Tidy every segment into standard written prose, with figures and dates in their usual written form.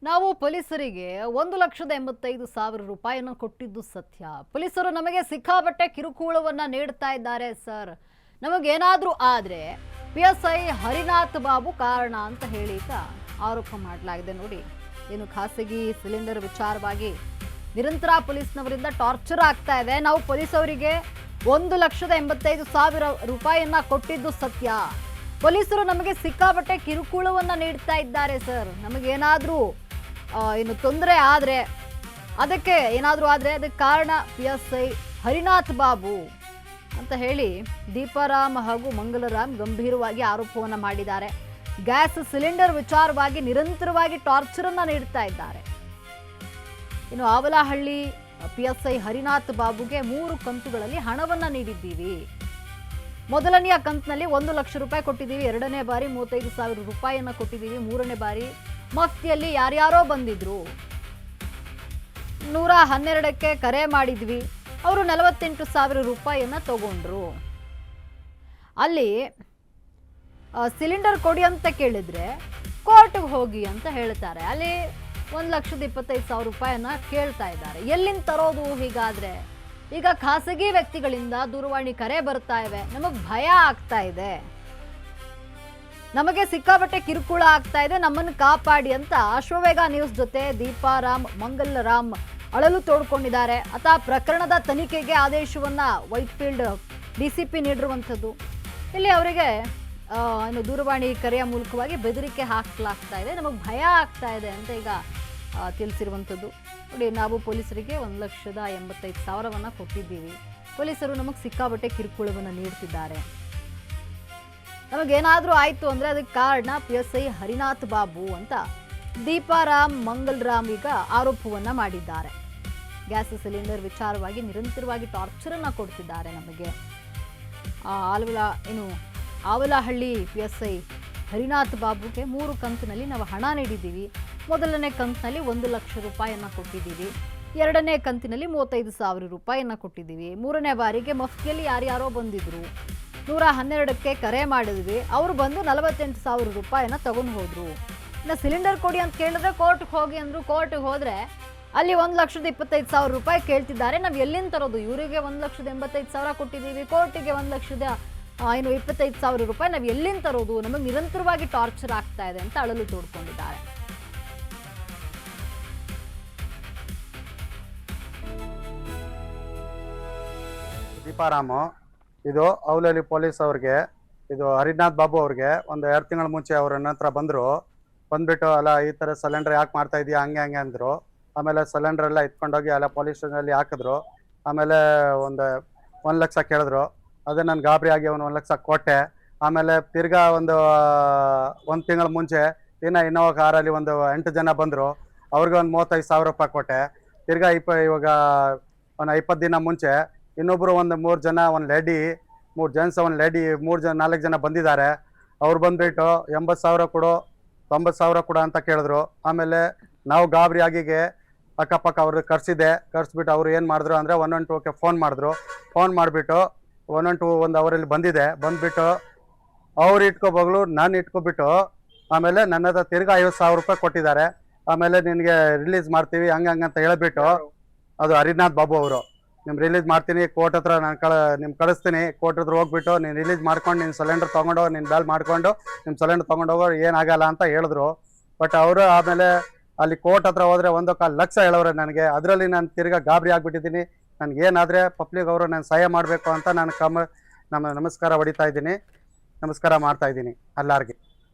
ನಾವು ಪೊಲೀಸರಿಗೆ 1,85,000 ರೂಪಾಯಿಯನ್ನು ಕೊಟ್ಟಿದ್ದು ಸತ್ಯ. ಪೊಲೀಸರು ನಮಗೆ ಸಿಕ್ಕಾಪಟ್ಟೆ ಕಿರುಕುಳವನ್ನ ನೀಡ್ತಾ ಇದ್ದಾರೆ ಸರ್. ನಮಗೇನಾದ್ರೂ ಆದ್ರೆ PSI ಹರಿನಾಥ್ ಬಾಬು ಕಾರಣ ಅಂತ ಹೇಳಿ ಆರೋಪ ಮಾಡಲಾಗಿದೆ. ನೋಡಿ, ಏನು ಖಾಸಗಿ ಸಿಲಿಂಡರ್ ವಿಚಾರವಾಗಿ ನಿರಂತರ ಪೊಲೀಸ್ನವರಿಂದ ಟಾರ್ಚರ್ ಆಗ್ತಾ ಇದೆ. ನಾವು ಪೊಲೀಸವರಿಗೆ 1,85,000 ರೂಪಾಯಿಯನ್ನ ಕೊಟ್ಟಿದ್ದು ಸತ್ಯ. ಪೊಲೀಸರು ನಮಗೆ ಸಿಕ್ಕಾಪಟ್ಟೆ ಕಿರುಕುಳವನ್ನ ನೀಡ್ತಾ ಇದ್ದಾರೆ ಸರ್. ನಮಗೇನಾದ್ರೂ ಏನು ತೊಂದರೆ ಆದರೆ ಅದಕ್ಕೆ ಕಾರಣ PSI ಹರಿನಾಥ್ ಬಾಬು ಅಂತ ಹೇಳಿ ದೀಪಾರಾಮ್ ಹಾಗೂ ಮಂಗಲರಾಮ್ ಗಂಭೀರವಾಗಿ ಆರೋಪವನ್ನು ಮಾಡಿದ್ದಾರೆ. ಗ್ಯಾಸ್ ಸಿಲಿಂಡರ್ ವಿಚಾರವಾಗಿ ನಿರಂತರವಾಗಿ ಟಾರ್ಚರ್ ಅನ್ನ ನೀಡ್ತಾ ಇದ್ದಾರೆ. ಇನ್ನು ಆವಲಹಳ್ಳಿ PSI ಹರಿನಾಥ್ ಬಾಬುಗೆ 3 ಕಂತುಗಳಲ್ಲಿ ಹಣವನ್ನ ನೀಡಿದ್ದೀವಿ. ಮೊದಲನೆಯ ಕಂತಿನಲ್ಲಿ 1 ಲಕ್ಷ ರೂಪಾಯಿ ಕೊಟ್ಟಿದ್ದೀವಿ. ಎರಡನೇ ಬಾರಿ 35,000 ರೂಪಾಯಿಯನ್ನ ಕೊಟ್ಟಿದ್ದೀವಿ. ಮೂರನೇ ಬಾರಿ ಮಫ್ತಿಯಲ್ಲಿ ಯಾರ್ಯಾರೋ ಬಂದಿದ್ರು. 112ಕ್ಕೆ ಕರೆ ಮಾಡಿದ್ವಿ. ಅವರು 48,000 ರೂಪಾಯಿಯನ್ನ ತಗೊಂಡ್ರು. ಅಲ್ಲಿ ಸಿಲಿಂಡರ್ ಕೊಡಿ ಅಂತ ಕೇಳಿದ್ರೆ ಕೋರ್ಟ್ಗೆ ಹೋಗಿ ಅಂತ ಹೇಳ್ತಾರೆ. ಅಲ್ಲಿ 1,25,000 ರೂಪಾಯಿಯನ್ನ ಕೇಳ್ತಾ ಇದ್ದಾರೆ. ಎಲ್ಲಿಂದ ತರೋದು ಹೀಗಾದ್ರೆ? ಈಗ ಖಾಸಗಿ ವ್ಯಕ್ತಿಗಳಿಂದ ದೂರವಾಣಿ ಕರೆ ಬರ್ತಾ ಇವೆ. ನಮಗೆ ಭಯ ಆಗ್ತಾ ಇದೆ. ನಮಗೆ ಸಿಕ್ಕಾಪಟ್ಟೆ ಕಿರುಕುಳ ಆಗ್ತಾ ಇದೆ, ನಮ್ಮನ್ನು ಕಾಪಾಡಿ ಅಂತ ಅಶ್ವವೇಗ ನ್ಯೂಸ್ ಜೊತೆ ದೀಪಾರಾಮ್ ಮಂಗಲರಾಮ್ ಅಳಲು ತೋಡ್ಕೊಂಡಿದ್ದಾರೆ. ಪ್ರಕರಣದ ತನಿಖೆಗೆ ಆದೇಶವನ್ನ ವೈಟ್ಫೀಲ್ಡ್ DCP ನೀಡಿರುವಂಥದ್ದು. ಇಲ್ಲಿ ಅವರಿಗೆ ದೂರವಾಣಿ ಕರೆಯ ಮೂಲಕವಾಗಿ ಬೆದರಿಕೆ ಹಾಕಲಾಗ್ತಾ ಇದೆ. ನಮಗೆ ಭಯ ಆಗ್ತಾ ಇದೆ ಅಂತ ಈಗ ತಿಳಿಸಿರುವಂಥದ್ದು. ನೋಡಿ, ನಾವು ಪೊಲೀಸರಿಗೆ 1,85,000 ಕೊಟ್ಟಿದ್ದೀವಿ. ಪೊಲೀಸರು ನಮಗೆ ಸಿಕ್ಕಾಪಟ್ಟೆ ಕಿರುಕುಳವನ್ನು ನೀಡ್ತಿದ್ದಾರೆ. ನಮಗೇನಾದರೂ ಆಯಿತು ಅಂದರೆ ಅದಕ್ಕೆ ಕಾರಣ PSI ಹರಿನಾಥ್ ಬಾಬು ಅಂತ ದೀಪಾರಾಮ್ ಮಂಗಲರಾಮ್ ಈಗ ಆರೋಪವನ್ನು ಮಾಡಿದ್ದಾರೆ. ಗ್ಯಾಸ್ ಸಿಲಿಂಡರ್ ವಿಚಾರವಾಗಿ ನಿರಂತರವಾಗಿ ಟಾರ್ಚರನ್ನು ಕೊಡ್ತಿದ್ದಾರೆ ನಮಗೆ. ಆವಲಹಳ್ಳಿ PSI ಹರಿನಾಥ್ ಬಾಬುಗೆ 3 ಕಂತಿನಲ್ಲಿ ನಾವು ಹಣ ನೀಡಿದ್ದೀವಿ. ಮೊದಲನೇ ಕಂತಿನಲ್ಲಿ 1 ಲಕ್ಷ ರೂಪಾಯಿಯನ್ನು ಕೊಟ್ಟಿದ್ದೀವಿ. ಎರಡನೇ ಕಂತಿನಲ್ಲಿ 35,000 ರೂಪಾಯಿಯನ್ನು ಕೊಟ್ಟಿದ್ದೀವಿ. ಮೂರನೇ ಬಾರಿಗೆ ಮಫ್ತಿಯಲ್ಲಿ ಯಾರ್ಯಾರೋ ಬಂದಿದ್ರು. 112ಕ್ಕೆ ಕರೆ ಮಾಡಿದ್ವಿ. ಅವರು ಬಂದು 48,000 ರೂಪಾಯಿನ ತಗೊಂಡು ಹೋದ್ರು. ಇನ್ನು ಸಿಲಿಂಡರ್ ಕೊಡಿ ಅಂತ ಕೇಳಿದ್ರೆ ಕೋರ್ಟ್ಗೆ ಹೋಗಿ ಅಂದರು. ಕೋರ್ಟ್ಗೆ ಹೋದರೆ ಅಲ್ಲಿ 1,25,000 ರೂಪಾಯಿ ಕೇಳ್ತಿದ್ದಾರೆ. ನಾವು ಎಲ್ಲಿಂದ ತರೋದು? ಇವರಿಗೆ 1,85,000 ಕೊಟ್ಟಿದ್ದೀವಿ, ಕೋರ್ಟಿಗೆ 1,25,000 ರೂಪಾಯಿ ನಾವು ಎಲ್ಲಿಂದ ತರೋದು? ನಮಗೆ ನಿರಂತರವಾಗಿ ಟಾರ್ಚರ್ ಆಗ್ತಾ ಇದೆ ಅಂತ ಅಳಲು ತೋಡ್ಕೊಂಡಿದ್ದಾರೆ. ದೀಪಾರಾಮು ಇದು ಅವಲಹಳ್ಳಿ ಪೊಲೀಸ್ ಅವ್ರಿಗೆ, ಇದು ಹರಿನಾಥ್ ಬಾಬು ಅವ್ರಿಗೆ ಒಂದು 2 ತಿಂಗಳ ಮುಂಚೆ ಅವ್ರ ಹತ್ರ ಬಂದ್ಬಿಟ್ಟು ಅಲ್ಲ ಈ ಥರ ಸಿಲಿಂಡರ್ ಯಾಕೆ ಮಾಡ್ತಾ ಇದೀಯಾ ಹಂಗೆ ಅಂದರು. ಆಮೇಲೆ ಸಿಲಿಂಡರ್ ಎಲ್ಲ ಎತ್ಕೊಂಡೋಗಿ ಅಲ್ಲ ಪೊಲೀಸ್ ಸ್ಟೇಷನಲ್ಲಿ ಹಾಕಿದ್ರು. ಆಮೇಲೆ 1 ಲಕ್ಷ ಕೇಳಿದ್ರು. ಅದೇ ನಾನು ಗಾಬರಿ ಆಗಿ 1 ಲಕ್ಷ ಕೊಟ್ಟೆ. ಆಮೇಲೆ ತಿರ್ಗಾ ಒಂದು ತಿಂಗಳ ಮುಂಚೆ ಇನ್ನೋವಾ ಕಾರಲ್ಲಿ 8 ಜನ ಬಂದರು. ಅವ್ರಿಗೆ 35,000 ರೂಪಾಯಿ ಕೊಟ್ಟೆ. ತಿರ್ಗಾ ಇವಾಗ 20 ದಿನ ಮುಂಚೆ ಇನ್ನೊಬ್ರು 3 ಜನ, 1 ಲೇಡಿ, 3 ಜೆಂಟ್ಸ್, 1 ಲೇಡಿ, 4 ಜನ ಬಂದಿದ್ದಾರೆ. ಅವ್ರು ಬಂದ್ಬಿಟ್ಟು 80,000 ಕೊಡು, 90,000 ಕೊಡು ಅಂತ ಕೇಳಿದ್ರು. ಆಮೇಲೆ ನಾವು ಗಾಬರಿ ಆಗಿಗೆ ಅಕ್ಕಪಕ್ಕ ಅವ್ರಿಗೆ ಕರ್ಸ್ಬಿಟ್ಟು ಅವ್ರು ಏನು ಮಾಡಿದ್ರು ಅಂದರೆ 112ಕ್ಕೆ ಫೋನ್ ಮಾಡಿಬಿಟ್ಟು 112 1 ಅವರಲ್ಲಿ ಬಂದ್ಬಿಟ್ಟು ಅವ್ರು ಇಟ್ಕೋಬೋಗ್ಲು ನಾನು ಇಟ್ಕೊಬಿಟ್ಟು ಆಮೇಲೆ ನನ್ನ ಹತ್ರ ತಿರ್ಗಾ 50,000 ರೂಪಾಯಿ ಕೊಟ್ಟಿದ್ದಾರೆ. ಆಮೇಲೆ ನಿನಗೆ ರಿಲೀಸ್ ಮಾಡ್ತೀವಿ ಹಂಗಂತ ಹೇಳ್ಬಿಟ್ಟು, ಅದು ಹರಿನಾಥ್ ಬಾಬು ಅವರು, ನಿಮ್ಗೆ ರಿಲೀಸ್ ಮಾಡ್ತೀನಿ, ಕೋರ್ಟ್ ಹತ್ರ ನಾನು ಕಳಿಸ್ತೀನಿ, ಕೋರ್ಟ್ ಹತ್ರ ಹೋಗ್ಬಿಟ್ಟು ನೀನು ರಿಲೀಸ್ ಮಾಡ್ಕೊಂಡು ನಿನ್ನ ಸಿಲಿಂಡರ್ ತೊಗೊಂಡೋಗಿ ನಿನ್ನ ಬ್ಯಾಲ್ ಮಾಡ್ಕೊಂಡು ನಿಮ್ಮ ಸಿಲಿಂಡರ್ ತೊಗೊಂಡೋಗೋ ಏನಾಗಲ್ಲ ಅಂತ ಹೇಳಿದ್ರು. ಬಟ್ ಅವರು ಆಮೇಲೆ ಅಲ್ಲಿ ಕೋರ್ಟ್ ಹತ್ರ ಹೋದರೆ 1.25 ಲಕ್ಷ ಹೇಳೋರೆ ನನಗೆ. ಅದರಲ್ಲಿ ನಾನು ತಿರ್ಗಾ ಗಾಬರಿ ಆಗಿಬಿಟ್ಟಿದ್ದೀನಿ. ನನಗೇನಾದರೆ ಪಬ್ಲಿಕ್ ಅವರು ನಾನು ಸಹಾಯ ಮಾಡಬೇಕು ಅಂತ ನಾನು ನಮಸ್ಕಾರ ಮಾಡ್ತಾ ಇದ್ದೀನಿ ಎಲ್ಲರಿಗೆ.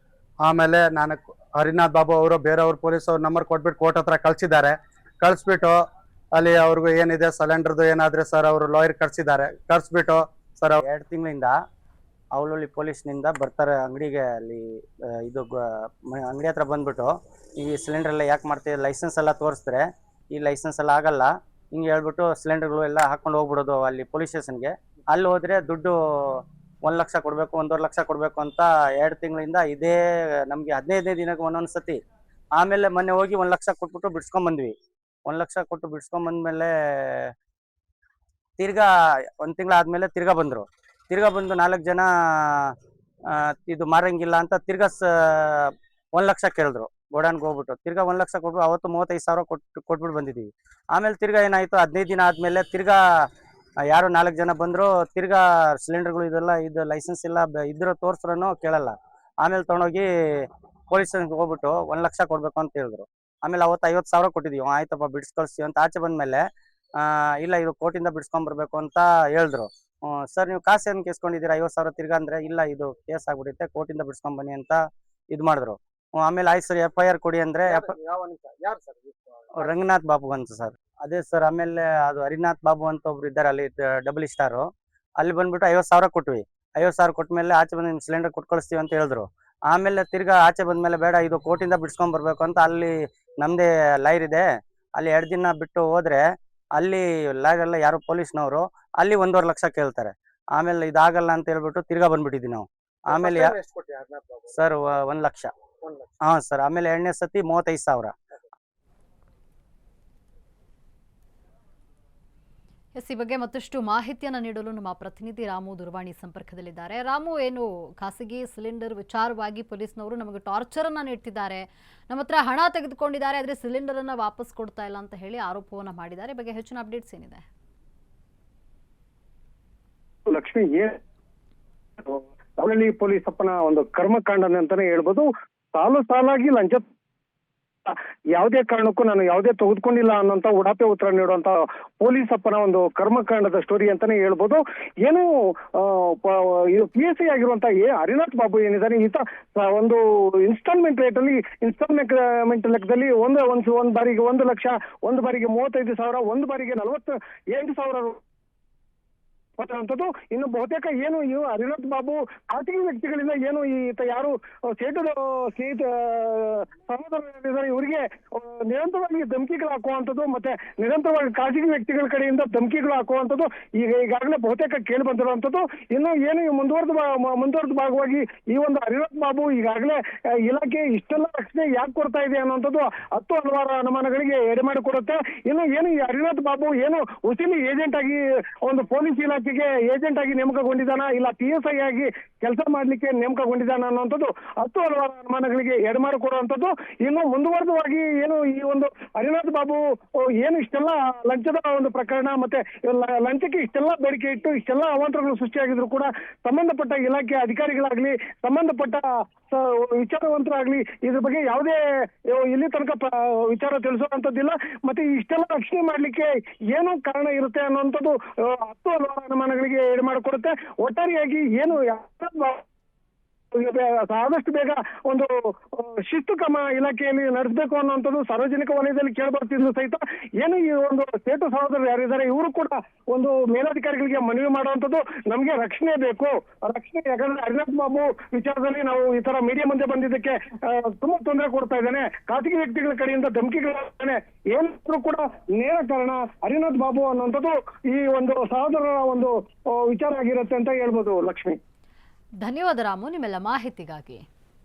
ಆಮೇಲೆ ನಾನು ಹರಿನಾಥ್ ಬಾಬು ಅವರು ಬೇರೆಯವ್ರ ಪೊಲೀಸವ್ರು ನಂಬರ್ ಕೊಟ್ಬಿಟ್ಟು ಕೋರ್ಟ್ ಹತ್ರ ಕಳಿಸ್ಬಿಟ್ಟು ಅಲ್ಲಿ ಅವ್ರಿಗೂ ಏನಿದೆ ಸಿಲಿಂಡರ್ದು ಏನಾದರೆ ಸರ್ ಅವರು ಲಾಯರ್ ಕರ್ಸ್ಬಿಟ್ಟು ಸರ್ 2 ತಿಂಗಳಿಂದ ಅವಲಹಳ್ಳಿ ಪೊಲೀಸ್ನಿಂದ ಬರ್ತಾರೆ ಅಂಗಡಿಗೆ. ಅಲ್ಲಿ ಇದು ಅಂಗಡಿ ಹತ್ರ ಬಂದ್ಬಿಟ್ಟು ಈ ಸಿಲಿಂಡರ್ ಎಲ್ಲ ಯಾಕೆ ಮಾಡ್ತೀವಿ, ಲೈಸೆನ್ಸ್ ಎಲ್ಲ ತೋರಿಸಿದ್ರೆ ಈ ಲೈಸೆನ್ಸ್ ಎಲ್ಲ ಆಗಲ್ಲ ಹಿಂಗೆ ಹೇಳ್ಬಿಟ್ಟು ಸಿಲಿಂಡರ್ಗಳು ಎಲ್ಲ ಹಾಕೊಂಡು ಹೋಗ್ಬಿಡೋದು ಅಲ್ಲಿ ಪೊಲೀಸ್ ಸ್ಟೇಷನ್ಗೆ. ಅಲ್ಲಿ ಹೋದರೆ ದುಡ್ಡು 1 ಲಕ್ಷ ಕೊಡಬೇಕು, 1.5 ಲಕ್ಷ ಕೊಡಬೇಕು ಅಂತ 2 ತಿಂಗಳಿಂದ ಇದೇ ನಮಗೆ 15 ದಿನಕ್ಕೆ ಒಂದೊಂದು ಸತಿ. ಆಮೇಲೆ ಮೊನ್ನೆ ಹೋಗಿ 1 ಲಕ್ಷ ಕೊಟ್ಬಿಟ್ಟು ಬಿಡ್ಸ್ಕೊಂಬಂದ್ವಿ. 1 ಲಕ್ಷ ಕೊಟ್ಟು ಬಿಡ್ಸ್ಕೊಂಬಂದ್ಮೇಲೆ ತಿರ್ಗಾ 1 ತಿಂಗಳಾದ್ಮೇಲೆ ತಿರ್ಗಾ ಬಂದು 4 ಜನ ಇದು ಮಾರಂಗಿಲ್ಲ ಅಂತ ತಿರ್ಗಾ 1 ಲಕ್ಷ ಕೇಳಿದ್ರು. ಗೋಡಾನ್ಗೆ ಹೋಗ್ಬಿಟ್ಟು ತಿರ್ಗಾ 1 ಲಕ್ಷ ಕೊಟ್ಟು ಅವತ್ತು 35,000 ಕೊಟ್ಬಿಟ್ಟು ಬಂದಿದ್ದೀವಿ. ಆಮೇಲೆ ತಿರ್ಗಾ ಏನಾಯ್ತು 15 ದಿನ ಆದ್ಮೇಲೆ ತಿರ್ಗಾ ಯಾರು 4 ಜನ ಬಂದ್ರು, ತಿರ್ಗಾ ಸಿಲಿಂಡರ್ಗಳು ಇದೆಲ್ಲ ಇದು ಲೈಸೆನ್ಸ್ ಇಲ್ಲ ಇದ್ರ ತೋರ್ಸ್ರು ಕೇಳಲ್ಲ. ಆಮೇಲೆ ತಗೊಂಡೋಗಿ ಪೊಲೀಸ್ ಹೋಗ್ಬಿಟ್ಟು 1 ಲಕ್ಷ ಕೊಡ್ಬೇಕು ಅಂತ ಹೇಳಿದ್ರು. ಆಮೇಲೆ ಅವತ್ತು 50,000 ಕೊಟ್ಟಿದೀವಿ. ಆಯ್ತಪ್ಪ ಬಿಡಿಸ್ ಕಳಿಸ್ತೀವಿ ಅಂತ ಆಚೆ ಬಂದ್ಮೇಲೆ ಇಲ್ಲ ಇದು ಕೋರ್ಟಿಂದ ಬಿಡಿಸ್ಕೊಂಡ್ ಬರ್ಬೇಕು ಅಂತ ಹೇಳಿದ್ರು. ಸರ್ ನೀವು ಕಾಸು ಏನು ಕೇಸ್ಕೊಂಡಿದ್ದೀರಾ 50,000 ತಿರ್ಗಾ ಅಂದ್ರೆ, ಇಲ್ಲ ಇದು ಕೇಸ್ ಆಗ್ಬಿಡುತ್ತೆ ಕೋರ್ಟಿಂದ ಬಿಡಿಸ್ಕೊಂಡ್ ಬನ್ನಿ ಅಂತ ಇದು ಮಾಡಿದ್ರು. ಆಮೇಲೆ ಆಯ್ತು ಸರ್ FIR ಕೊಡಿ ಅಂದ್ರೆ ರಂಗನಾಥ್ ಬಾಬು ಅಂತ ಸರ್. ಅದೇ ಸರ್. ಆಮೇಲೆ ಅದು ಹರಿನಾಥ್ ಬಾಬು ಅಂತ ಒಬ್ರು ಇದ್ದಾರೆ ಅಲ್ಲಿ ಡಬಲ್ ಸ್ಟಾರು. ಅಲ್ಲಿ ಬಂದ್ಬಿಟ್ಟು 50,000 ಕೊಟ್ವಿ. 50,000 ಕೊಟ್ಮೇಲೆ ಆಚೆ ಬಂದು ನಿಮ್ ಸಿಲಿಂಡರ್ ಕೊಟ್ಟು ಕಳಿಸ್ತೀವಿ ಅಂತ ಹೇಳಿದ್ರು. ಆಮೇಲೆ ತಿರ್ಗಾ ಆಚೆ ಬಂದ್ಮೇಲೆ ಬೇಡ ಇದು ಕೋರ್ಟಿಂದ ಬಿಡಿಸ್ಕೊಂಡ್ ಬರ್ಬೇಕು ಅಂತ ಅಲ್ಲಿ ನಮ್ದೇ ಲಾಯರ್ ಇದೆ, ಅಲ್ಲಿ 2 ದಿನ ಬಿಟ್ಟು ಹೋದ್ರೆ ಅಲ್ಲಿ ಲಾಯರ್ ಎಲ್ಲ ಯಾರು ಪೊಲೀಸ್ನವರು ಅಲ್ಲಿ 1.5 ಲಕ್ಷ ಕೇಳ್ತಾರೆ. ಆಮೇಲೆ ಇದಾಗಲ್ಲ ಅಂತ ಹೇಳ್ಬಿಟ್ಟು ತಿರ್ಗಾ ಬಂದ್ಬಿಟ್ಟಿದ್ವಿ ನಾವು. ಆಮೇಲೆ ಸರ್ 1 ಲಕ್ಷ. ಹಾ ಸರ್. ಆಮೇಲೆ 2ನೇ ಸತಿ 35,000. ಎಸ್, ಈ ಬಗ್ಗೆ ಮತ್ತಷ್ಟು ಮಾಹಿತಿಯನ್ನು ನೀಡಲು ನಮ್ಮ ಪ್ರತಿನಿಧಿ ರಾಮು ದೂರವಾಣಿ ಸಂಪರ್ಕದಲ್ಲಿದ್ದಾರೆ. ರಾಮು, ಏನು ಖಾಸಗಿ ಸಿಲಿಂಡರ್ ವಿಚಾರವಾಗಿ ಪೊಲೀಸ್ನವರು ನಮಗೆ ಟಾರ್ಚರ್ ಅನ್ನ ನೀಡ್ತಿದ್ದಾರೆ, ನಮ್ಮ ಹತ್ರ ಹಣ ತೆಗೆದುಕೊಂಡಿದ್ದಾರೆ, ಆದರೆ ಸಿಲಿಂಡರ್ ಅನ್ನ ವಾಪಸ್ ಕೊಡ್ತಾ ಇಲ್ಲ ಅಂತ ಹೇಳಿ ಆರೋಪವನ್ನ ಮಾಡಿದ್ದಾರೆ. ಬಗ್ಗೆ ಹೆಚ್ಚಿನ ಅಪ್ಡೇಟ್ಸ್ ಏನಿದೆ? ಲಕ್ಷ್ಮಿ, ಅವಲಹಳ್ಳಿ ಪೊಲೀಸಪ್ಪನ ಒಂದು ಕರ್ಮಕಾಂಡ ಅಂತಾನೆ ಹೇಳ್ಬೋದು. ಸಾಲಾಗಿ ಲಂಚ ಯಾವುದೇ ಕಾರಣಕ್ಕೂ ನಾನು ಯಾವುದೇ ತೆಗೆದುಕೊಂಡಿಲ್ಲ ಅನ್ನೋಂತ ಉಡಾಪೆ ಉತ್ತರ ನೀಡುವಂತ ಪೊಲೀಸಪ್ಪನ ಒಂದು ಕರ್ಮಕಾಂಡದ ಸ್ಟೋರಿ ಅಂತಾನೆ ಹೇಳ್ಬೋದು. ಏನು ಇದು PSI ಆಗಿರುವಂತ ಹರಿನಾಥ್ ಬಾಬು ಏನಿದ್ದಾನೆ, ಈತ ಒಂದು ಇನ್ಸ್ಟಾಲ್ಮೆಂಟ್ ಲೆಕ್ಕದಲ್ಲಿ ಒಂದ್ ಬಾರಿಗೆ 1 ಲಕ್ಷ, ಒಂದು ಬಾರಿಗೆ 35,000, ಒಂದು ಬಾರಿಗೆ 48,000 ಅಂತದ್ದು. ಇನ್ನು ಬಹುತೇಕ ಏನು ಇವು ಹರಿನಾಥ್ ಬಾಬು ಖಾಸಗಿ ವ್ಯಕ್ತಿಗಳಿಂದ ಏನು ಈತ ಯಾರು ಸೇಟು ಸ್ನೇಹಿತ ಸಹೋದರ ಇವರಿಗೆ ನಿರಂತರವಾಗಿ ಧಮಕಿಗಳು ಹಾಕುವಂಥದ್ದು, ಮತ್ತೆ ನಿರಂತರವಾಗಿ ಖಾಸಗಿ ವ್ಯಕ್ತಿಗಳ ಕಡೆಯಿಂದ ಧಮಕಿಗಳು ಹಾಕುವಂಥದ್ದು ಈಗಾಗಲೇ ಬಹುತೇಕ ಕೇಳಿ ಬಂದಿರುವಂಥದ್ದು. ಇನ್ನು ಏನು ಮುಂದುವರೆದ ಭಾಗವಾಗಿ ಈ ಒಂದು ಹರಿನಾಥ್ ಬಾಬು ಈಗಾಗಲೇ ಇಲಾಖೆ ಇಷ್ಟೆಲ್ಲ ರಕ್ಷಣೆ ಯಾಕೆ ಕೊಡ್ತಾ ಇದೆ ಅನ್ನುವಂಥದ್ದು ಹಲವಾರು ಅನುಮಾನಗಳಿಗೆ ಎಡೆ ಮಾಡಿಕೊಡುತ್ತೆ. ಇನ್ನು ಏನು ಈ ಹರಿನಾಥ್ ಬಾಬು ಏನು ಉಸಿಲಿ ಏಜೆಂಟ್ ಆಗಿ ಒಂದು ಪೊಲೀಸ್ ಇಲಾಖೆ ಏಜೆಂಟ್ ಆಗಿ ನೇಮಕಗೊಂಡಿದ್ದಾನ, ಇಲ್ಲ PSI ಆಗಿ ಕೆಲಸ ಮಾಡ್ಲಿಕ್ಕೆ ನೇಮಕಗೊಂಡಿದ್ದಾನ ಅನ್ನುವಂಥದ್ದು ಹಲವಾರು ಅನುಮಾನಗಳಿಗೆ ಎಡೆಮಾಡಿಕೊಡುವಂಥದ್ದು. ಇನ್ನು ಮುಂದುವರೆದವಾಗಿ ಏನು ಈ ಒಂದು ಹರಿನಾಥ್ ಬಾಬು ಏನು ಇಷ್ಟೆಲ್ಲ ಲಂಚದ ಒಂದು ಪ್ರಕರಣ, ಮತ್ತೆ ಲಂಚಕ್ಕೆ ಇಷ್ಟೆಲ್ಲ ಬೇಡಿಕೆ ಇಟ್ಟು ಇಷ್ಟೆಲ್ಲ ಅವಾಂತರಗಳು ಸೃಷ್ಟಿಯಾಗಿದ್ರು ಕೂಡ ಸಂಬಂಧಪಟ್ಟ ಇಲಾಖೆ ಅಧಿಕಾರಿಗಳಾಗ್ಲಿ, ಸಂಬಂಧಪಟ್ಟ ವಿಚಾರವಂತರಾಗ್ಲಿ ಇದ್ರ ಬಗ್ಗೆ ಯಾವುದೇ ಇಲ್ಲಿ ತನಕ ವಿಚಾರ ತಿಳಿಸುವಂತದ್ದಿಲ್ಲ. ಮತ್ತೆ ಇಷ್ಟೆಲ್ಲ ರಕ್ಷಣೆ ಮಾಡ್ಲಿಕ್ಕೆ ಏನು ಕಾರಣ ಇರುತ್ತೆ ಅನ್ನುವಂಥದ್ದು ಹಲವಾರು ಅನುಮಾನಗಳಿಗೆ ಎಡೆ ಮಾಡಿಕೊಡುತ್ತೆ. ಒಟ್ಟಾರೆಯಾಗಿ ಏನು ಆದಷ್ಟು ಬೇಗ ಒಂದು ಶಿಸ್ತು ಕ್ರಮ ಇಲಾಖೆಯಲ್ಲಿ ನಡೆಸಬೇಕು ಅನ್ನುವಂಥದ್ದು ಸಾರ್ವಜನಿಕ ವಲಯದಲ್ಲಿ ಕೇಳಬರ್ತಿದ್ರು ಸಹಿತ ಏನು ಈ ಒಂದು ಸೇಟು ಸಹೋದರರು ಯಾರಿದ್ದಾರೆ ಇವರು ಕೂಡ ಒಂದು ಮೇಲಧಿಕಾರಿಗಳಿಗೆ ಮನವಿ ಮಾಡುವಂಥದ್ದು, ನಮ್ಗೆ ರಕ್ಷಣೆ ಬೇಕು, ರಕ್ಷಣೆ. ಯಾಕಂದ್ರೆ ಹರಿನಾಥ್ ಬಾಬು ವಿಚಾರದಲ್ಲಿ ನಾವು ಈ ತರ ಮೀಡಿಯಾ ಮುಂದೆ ಬಂದಿದ್ದಕ್ಕೆ ತುಂಬಾ ತೊಂದರೆ ಕೊಡ್ತಾ ಇದ್ದಾನೆ, ಖಾಸಗಿ ವ್ಯಕ್ತಿಗಳ ಕಡೆಯಿಂದ ಧಮಕಿಗಳಾಗ್ತಾನೆ, ಏನಾದ್ರೂ ಕೂಡ ನೇರ ಕಾರಣ ಹರಿನಾಥ್ ಬಾಬು ಅನ್ನುವಂಥದ್ದು ಈ ಒಂದು ಸಹೋದರರ ಒಂದು ವಿಚಾರ ಆಗಿರುತ್ತೆ ಅಂತ ಹೇಳ್ಬೋದು. ಲಕ್ಷ್ಮಿ, ಧನ್ಯವಾದ ರಾಮು ನಿಮ್ಮೆಲ್ಲ ಮಾಹಿತಿಗಾಗಿ.